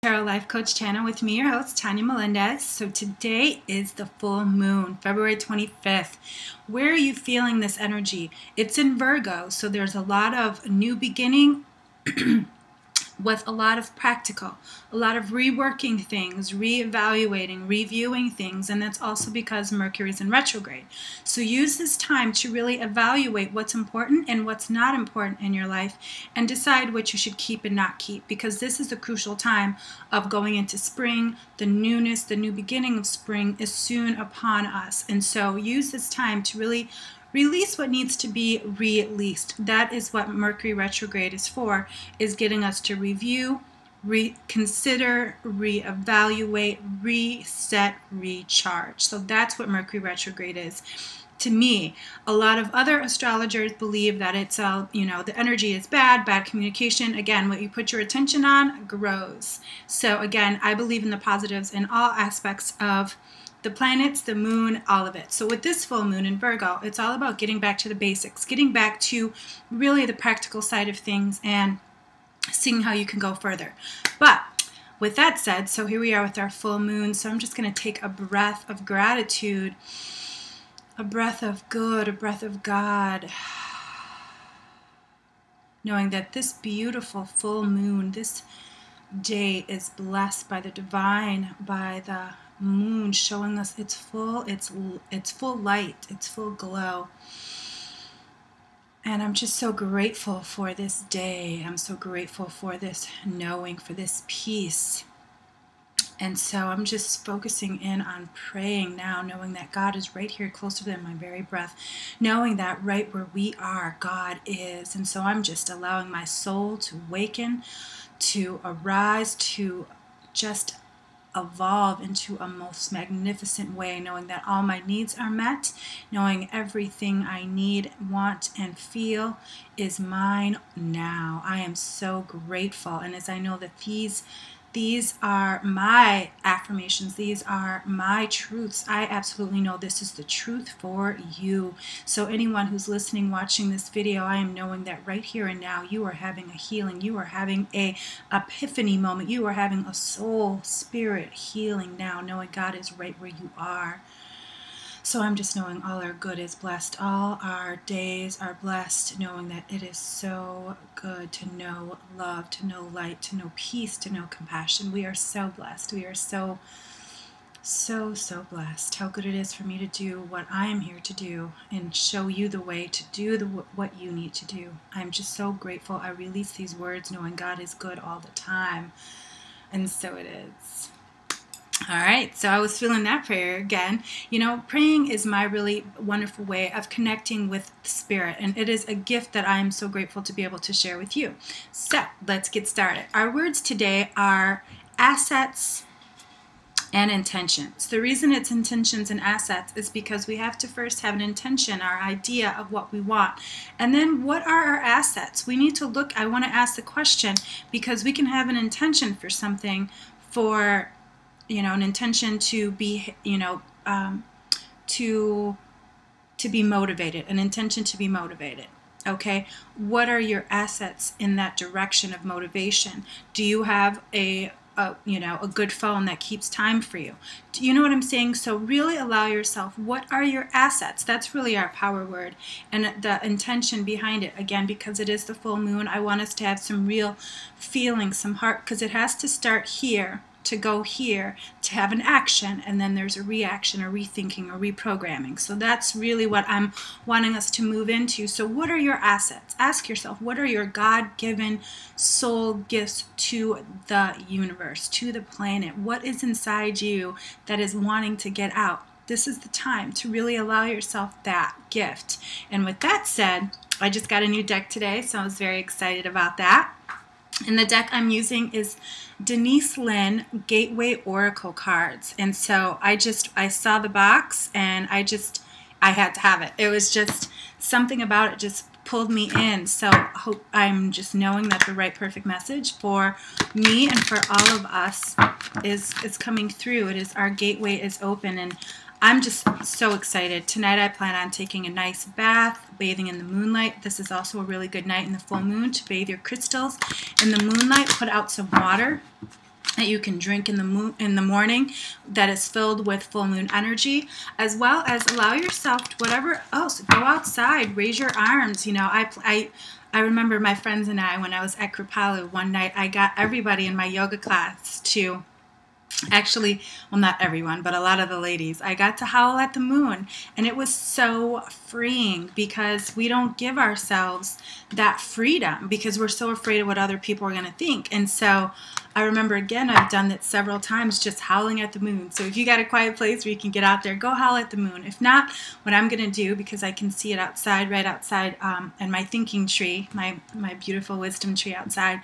Tarot Life Coach channel with me, your host, Tonya Melendez. So today is the full moon, February 25th. Where are you feeling this energy? It's in Virgo, so there's a lot of new beginning with a lot of practical, a lot of reworking things, reevaluating, reviewing things, and that's also because Mercury's in retrograde. So use this time to really evaluate what's important and what's not important in your life and decide what you should keep and not keep, because this is a crucial time of going into spring. The newness, the new beginning of spring is soon upon us, and so use this time to really release what needs to be released. That is what Mercury retrograde is for, is getting us to review, reconsider, reevaluate, reset, recharge. So that's what Mercury retrograde is to me. A lot of other astrologers believe that it's the energy is bad communication. Again, what you put your attention on grows. So again, I believe in the positives in all aspects of the planets, the moon, all of it. So with this full moon in Virgo, it's all about getting back to the basics, getting back to really the practical side of things and seeing how you can go further. But with that said, so here we are with our full moon. So I'm just going to take a breath of gratitude, a breath of good, a breath of God, knowing that this beautiful full moon, this day is blessed by the divine, by the moon showing us it's full light, it's full glow. And I'm just so grateful for this day. I'm so grateful for this knowing, for this peace. And so I'm just focusing in on praying now, knowing that God is right here closer than my very breath, knowing that right where we are, God is. And so I'm just allowing my soul to awaken, to arise, to just evolve into a most magnificent way, knowing that all my needs are met, knowing everything I need, want, and feel is mine now. I am so grateful. And as I know that these are my affirmations, these are my truths, I absolutely know this is the truth for you. So anyone who's listening, watching this video, I am knowing that right here and now you are having a healing, you are having a epiphany moment, you are having a soul spirit healing now, knowing God is right where you are. So I'm just knowing all our good is blessed. All our days are blessed, knowing that it is so good to know love, to know light, to know peace, to know compassion. We are so blessed. We are so blessed. How good it is for me to do what I am here to do and show you the way to do what you need to do. I'm just so grateful. I release these words knowing God is good all the time. And so it is. All right, so I was feeling that prayer again. You know, praying is my really wonderful way of connecting with the Spirit, and it is a gift that I am so grateful to be able to share with you. So let's get started. Our words today are assets and intentions. The reason it's intentions and assets is because we have to first have an intention, our idea of what we want. And then what are our assets? We need to look, I want to ask the question, because we can have an intention for something, for an intention to be, to be motivated, an intention to be motivated. Okay, what are your assets in that direction of motivation? Do you have a good phone that keeps time for you? Do you know what I'm saying? So really allow yourself, what are your assets? That's really our power word, and the intention behind it. Again, because it is the full moon, I want us to have some real feeling, some heart, because it has to start here, to go here, to have an action, and then there's a reaction or rethinking or reprogramming. So that's really what I'm wanting us to move into. So what are your assets? Ask yourself, what are your God-given soul gifts to the universe, to the planet? What is inside you that is wanting to get out? This is the time to really allow yourself that gift. And with that said, I just got a new deck today, so I was very excited about that. And the deck I'm using is Denise Linn Gateway Oracle cards. And so I saw the box and I had to have it. It was just something about it just pulled me in. So I'm just knowing that the right perfect message for me and for all of us is coming through. It is, our gateway is open, and I'm just so excited. Tonight I plan on taking a nice bath, bathing in the moonlight. This is also a really good night in the full moon to bathe your crystals in the moonlight. Put out some water that you can drink in the morning that is filled with full moon energy, as well as allow yourself to whatever else. Go outside, raise your arms. You know, I remember my friends and I, when I was at Kripalu one night, I got everybody in my yoga class to actually, well, not everyone, but a lot of the ladies, I got to howl at the moon, and it was so freeing because we don't give ourselves that freedom because we're so afraid of what other people are going to think. And so I remember, again, I've done it several times, just howling at the moon. So if you got a quiet place where you can get out there, go howl at the moon. If not, what I'm going to do, because I can see it outside, right outside, and my thinking tree, my beautiful wisdom tree outside.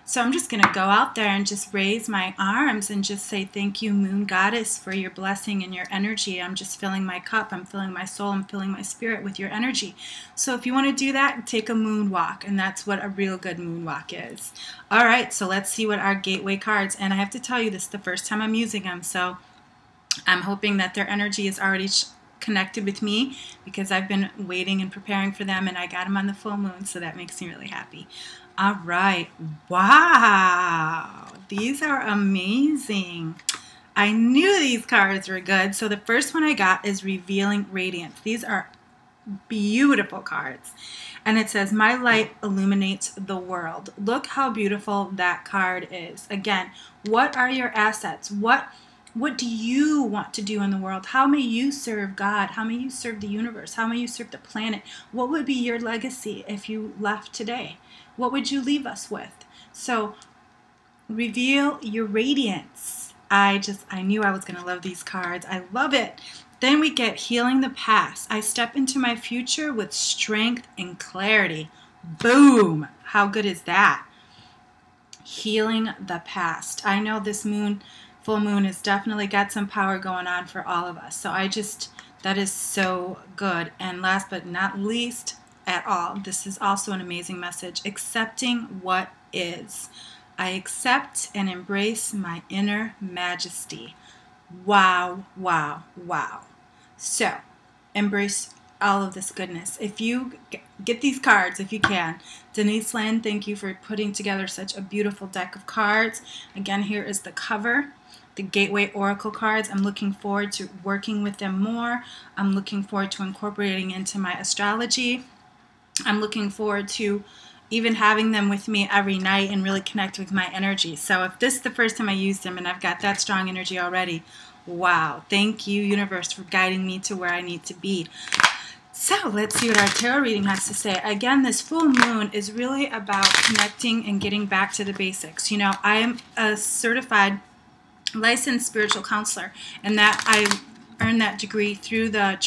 So I'm just going to go out there and just raise my arms and just say, thank you, Moon Goddess, for your blessing and your energy. I'm just filling my cup. I'm filling my soul. I'm filling my spirit with your energy. So if you want to do that, take a moon walk. And that's what a real good moon walk is. All right, so let's see what our gateway cards. And I have to tell you, this is the first time I'm using them. So I'm hoping that their energy is already connected with me because I've been waiting and preparing for them. And I got them on the full moon. So that makes me really happy. All right. Wow. These are amazing. I knew these cards were good. So the first one I got is Revealing Radiance. These are beautiful cards. And it says, my light illuminates the world. Look how beautiful that card is. Again, what are your assets? What do you want to do in the world? How may you serve God? How may you serve the universe? How may you serve the planet? What would be your legacy if you left today? What would you leave us with? So reveal your radiance. I knew I was going to love these cards. I love it. Then we get Healing the Past. I step into my future with strength and clarity. Boom. How good is that? Healing the past. I know this full moon has definitely got some power going on for all of us. So that is so good. And last but not least at all, this is also an amazing message. Accepting what is. I accept and embrace my inner majesty. Wow, wow, wow. So, embrace all of this goodness. If you get these cards, if you can. Denise Lynn, thank you for putting together such a beautiful deck of cards. Again, here is the cover. The Gateway Oracle cards. I'm looking forward to working with them more. I'm looking forward to incorporating into my astrology. I'm looking forward to even having them with me every night and really connect with my energy. So if this is the first time I use them and I've got that strong energy already, wow. Thank you, universe, for guiding me to where I need to be. So let's see what our tarot reading has to say. Again, this full moon is really about connecting and getting back to the basics. You know, I am a certified licensed spiritual counselor, and that I earned that degree through the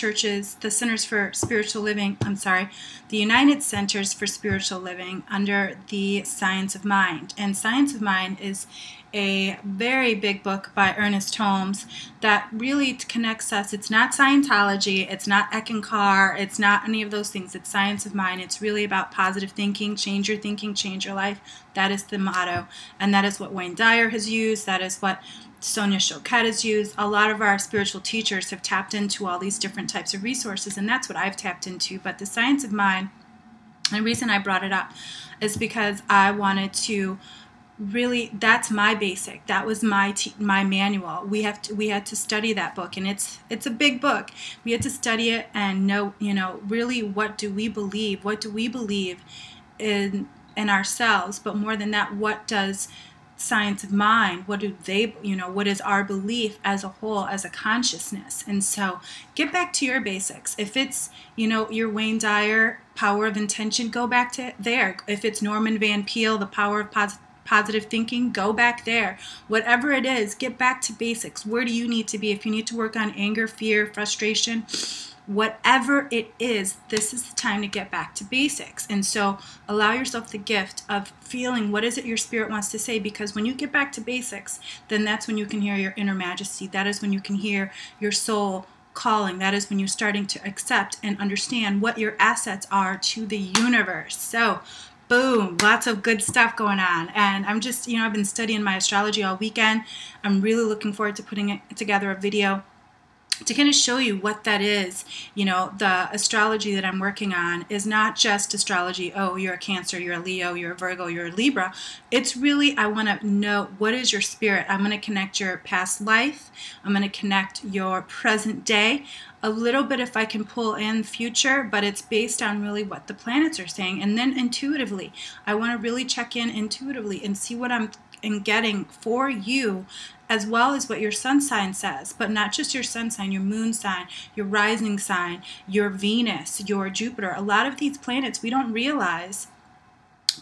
Centers for Spiritual Living, the United Centers for Spiritual Living under the Science of Mind. And Science of Mind is a very big book by Ernest Holmes that really connects us. It's not Scientology, it's not Eckankar, it's not any of those things. It's Science of Mind. It's really about positive thinking, change your thinking, change your life. That is the motto. And that is what Wayne Dyer has used. That is what Sonia Choquette has used. A lot of our spiritual teachers have tapped into all these different types of resources, and that's what I've tapped into. But the Science of Mind, the reason I brought it up is because I wanted to really, that's my basic. That was my manual. We had to study that book, and it's a big book. We had to study it and know, really what do we believe? What do we believe in ourselves? But more than that, what does Science of Mind, what do they, what is our belief as a whole, as a consciousness? And so get back to your basics. If it's, your Wayne Dyer Power of Intention, go back to there. If it's Norman Van Peele, The Power of Positive Thinking, go back there. Whatever it is, get back to basics. Where do you need to be? If you need to work on anger, fear, frustration, whatever it is, this is the time to get back to basics. And so allow yourself the gift of feeling what is it your spirit wants to say, because when you get back to basics, then that's when you can hear your inner majesty. That is when you can hear your soul calling. That is when you're starting to accept and understand what your assets are to the universe. So boom, lots of good stuff going on. And I'm just, I've been studying my astrology all weekend. I'm really looking forward to putting together a video to kind of show you what that is. You know, the astrology that I'm working on is not just astrology, oh, you're a Cancer, you're a Leo, you're a Virgo, you're a Libra. It's really, I want to know, what is your spirit? I'm going to connect your past life. I'm going to connect your present day. A little bit if I can pull in future, but it's based on really what the planets are saying. And then intuitively, I want to really check in intuitively and see what I'm getting for you, as well as what your sun sign says, but not just your sun sign, your moon sign, your rising sign, your Venus, your Jupiter. A lot of these planets we don't realize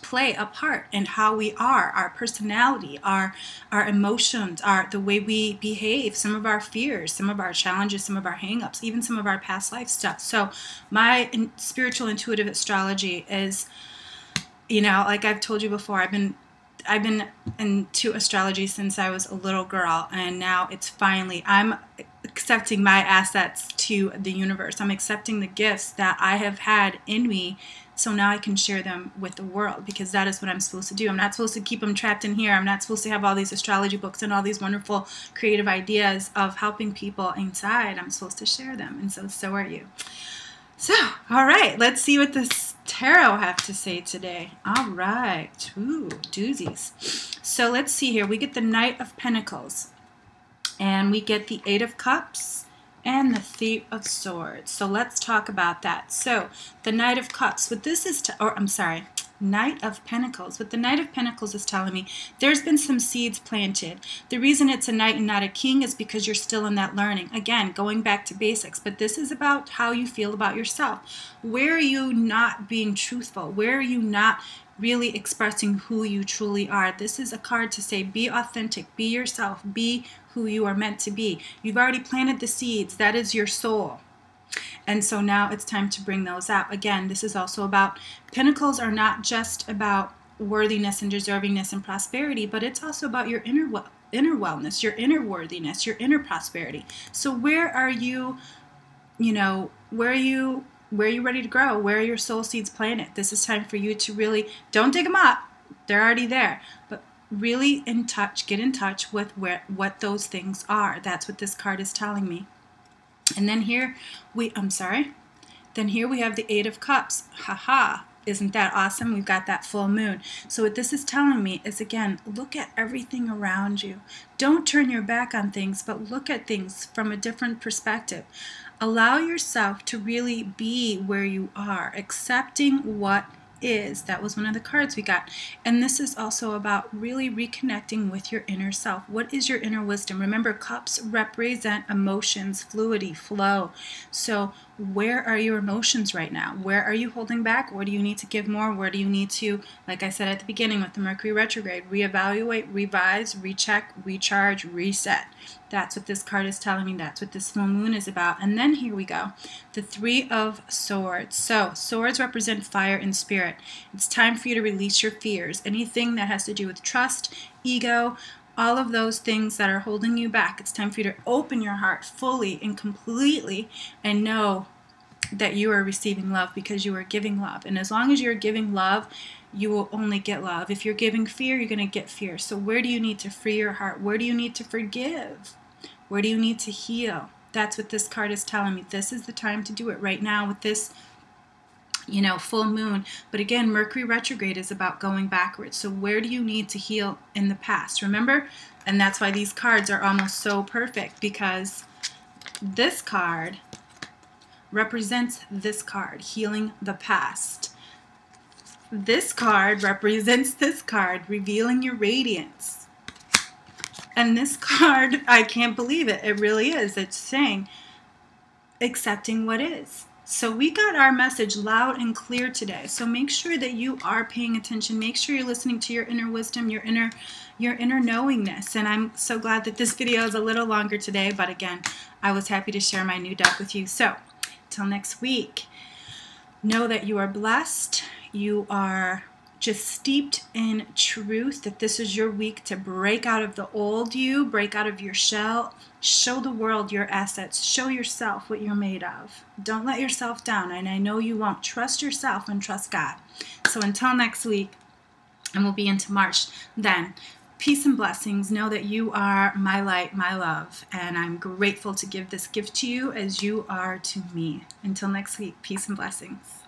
play a part in how we are, our personality, our emotions, the way we behave, some of our fears, some of our challenges, some of our hangups, even some of our past life stuff. So my spiritual intuitive astrology is, you know, like I've told you before, I've been into astrology since I was a little girl, and now it's finally, I'm accepting my assets to the universe. I'm accepting the gifts that I have had in me, so now I can share them with the world, because that is what I'm supposed to do. I'm not supposed to keep them trapped in here. I'm not supposed to have all these astrology books and all these wonderful creative ideas of helping people inside. I'm supposed to share them, and so are you. So, all right, let's see what this tarot have to say today. All right. Ooh, doozies. So let's see here. We get the Knight of Pentacles, and we get the Eight of Cups, and the Three of Swords. So let's talk about that. So the Knight of Cups, what this is, Knight of Pentacles. What the Knight of Pentacles is telling me, there's been some seeds planted. The reason it's a knight and not a king is because you're still in that learning. Again, going back to basics, but this is about how you feel about yourself. Where are you not being truthful? Where are you not really expressing who you truly are? This is a card to say, be authentic, be yourself, be who you are meant to be. You've already planted the seeds. That is your soul. And so now it's time to bring those out. Again, this is also about, Pentacles are not just about worthiness and deservingness and prosperity, but it's also about your inner wellness, your inner worthiness, your inner prosperity. So where are you, where are you ready to grow? Where are your soul seeds planted? This is time for you to really, don't dig them up. They're already there. But really get in touch with what those things are. That's what this card is telling me. And then here we have the Eight of Cups. Haha, isn't that awesome? We've got that full moon. So what this is telling me is, again, look at everything around you. Don't turn your back on things, but look at things from a different perspective. Allow yourself to really be where you are, accepting what is. That was one of the cards we got. And this is also about really reconnecting with your inner self. What is your inner wisdom? Remember, cups represent emotions, fluidity, flow. So where are your emotions right now? Where are you holding back? Where do you need to give more? Where do you need to, like I said at the beginning with the Mercury retrograde, reevaluate, revise, recheck, recharge, reset? That's what this card is telling me. That's what this full moon is about. And then here we go, the Three of Swords. So swords represent fire and spirit. It's time for you to release your fears. Anything that has to do with trust, ego, all of those things that are holding you back. It's time for you to open your heart fully and completely and know that you are receiving love because you are giving love. And as long as you're giving love, you will only get love. If you're giving fear, you're going to get fear. So where do you need to free your heart? Where do you need to forgive? Where do you need to heal? That's what this card is telling me. This is the time to do it right now with this, full moon. But again, Mercury retrograde is about going backwards. So where do you need to heal in the past? Remember? And that's why these cards are almost so perfect, because this card represents this card, healing the past. This card represents this card, revealing your radiance. And this card, I can't believe it. It really is. It's saying accepting what is. So we got our message loud and clear today. So make sure that you are paying attention. Make sure you're listening to your inner wisdom, your inner knowingness. And I'm so glad that this video is a little longer today. But again, I was happy to share my new deck with you. So till next week, know that you are blessed. You are just steeped in truth, that this is your week to break out of the old you, break out of your shell, show the world your assets, show yourself what you're made of. Don't let yourself down, and I know you won't. Trust yourself and trust God. So until next week, and we'll be into March then, Peace and blessings. Know that you are my light, my love, and I'm grateful to give this gift to you as you are to me. Until next week, peace and blessings.